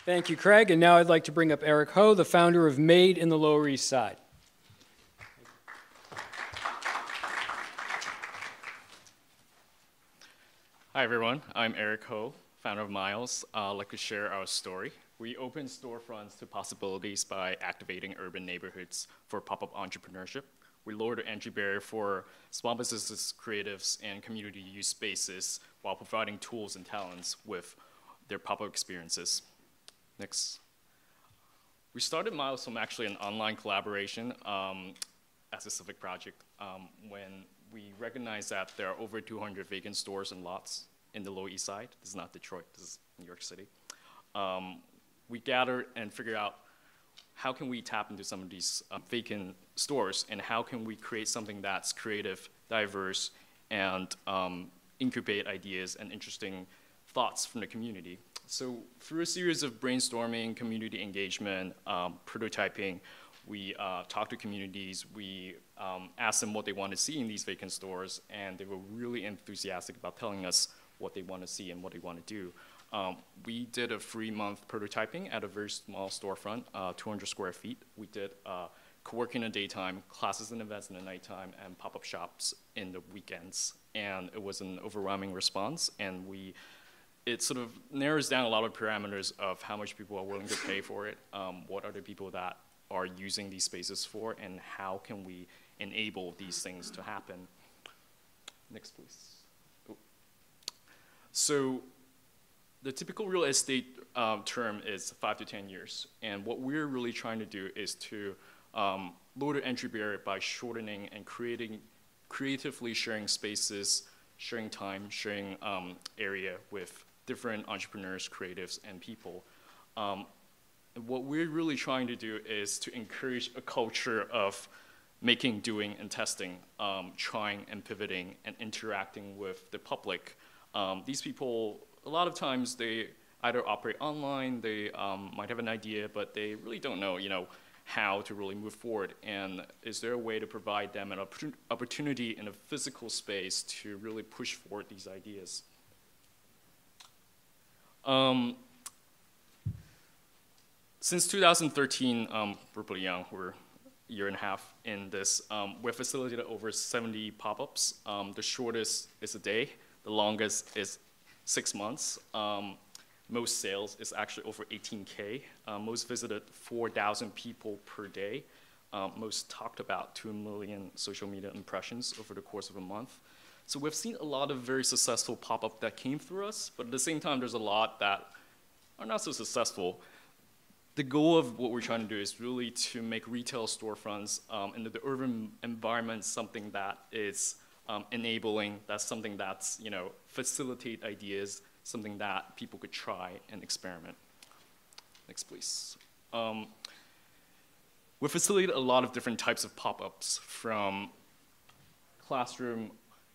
Thank you, Craig. And now I'd like to bring up Eric Ho, the founder of Made in the Lower East Side. Hi, everyone. I'm Eric Ho, founder of Miles. I'd like to share our story. We open storefronts to possibilities by activating urban neighborhoods for pop-up entrepreneurship. We lower the entry barrier for small businesses, creatives, and community use spaces while providing tools and talents with their pop-up experiences. Next. We started Miles from actually an online collaboration as a civic project when we recognized that there are over 200 vacant stores and lots in the Lower East Side. This is not Detroit, this is New York City. We gathered and figured out how can we tap into some of these vacant stores, and how can we create something that's creative, diverse, and incubate ideas and interesting thoughts from the community. So through a series of brainstorming, community engagement, prototyping, we talked to communities, we asked them what they want to see in these vacant stores, and they were really enthusiastic about telling us what they want to see and what they want to do. We did a 3-month prototyping at a very small storefront, 200 square feet. We did co-working in the daytime, classes and events in the nighttime, and pop-up shops in the weekends. And it was an overwhelming response, and it sort of narrows down a lot of parameters of how much people are willing to pay for it, what are the people that are using these spaces for, and how can we enable these things to happen. Next, please. Oh. So the typical real estate term is 5 to 10 years. And what we're really trying to do is to lower the entry barrier by shortening and creatively sharing spaces, sharing time, sharing area with different entrepreneurs, creatives, and people. What we're really trying to do is to encourage a culture of making, doing, and testing, trying and pivoting and interacting with the public. These people, a lot of times they either operate online, they might have an idea, but they really don't know, how to really move forward. And is there a way to provide them an opportunity in a physical space to really push forward these ideas? Since 2013, we're pretty young, we're a year and a half in this. We've facilitated over 70 pop-ups. The shortest is a day, the longest is 6 months. Most sales is actually over 18K. Most visited 4,000 people per day. Most talked about 2 million social media impressions over the course of a month. So we've seen a lot of very successful pop-up that came through us, but at the same time, there's a lot that are not so successful. The goal of what we're trying to do is really to make retail storefronts in the urban environment something that is enabling, that's something that's, facilitate ideas, something that people could try and experiment. Next, please. We facilitated a lot of different types of pop-ups, from classroom,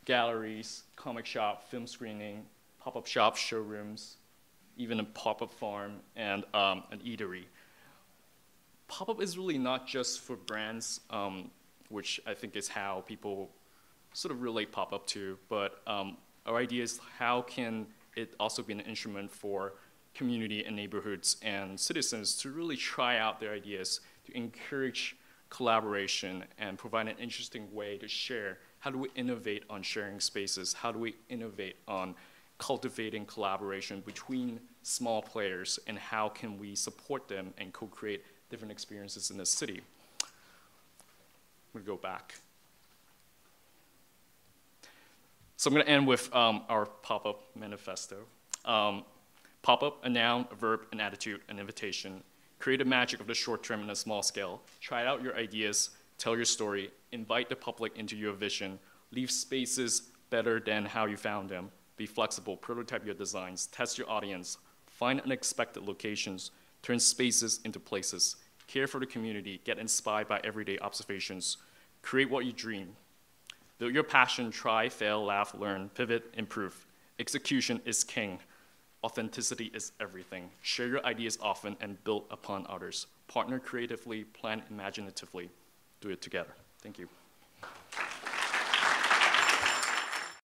galleries, comic shop, film screening, pop-up shop, showrooms, even a pop-up farm, and an eatery. Pop-up is really not just for brands, which I think is how people sort of relate pop-up to, but our idea is how can it also be an instrument for community and neighborhoods and citizens to really try out their ideas, to encourage collaboration and provide an interesting way to share. How do we innovate on sharing spaces? How do we innovate on cultivating collaboration between small players, and how can we support them and co-create different experiences in the city? I'm gonna go back. So I'm gonna end with our pop-up manifesto. Pop-up, a noun, a verb, an attitude, an invitation. Create the magic of the short term in a small scale. Try out your ideas, tell your story, invite the public into your vision, leave spaces better than how you found them. Be flexible, prototype your designs, test your audience, find unexpected locations, turn spaces into places, care for the community, get inspired by everyday observations, create what you dream. Build your passion, try, fail, laugh, learn, pivot, improve. Execution is king. Authenticity is everything. Share your ideas often and build upon others. Partner creatively, plan imaginatively. Do it together. Thank you.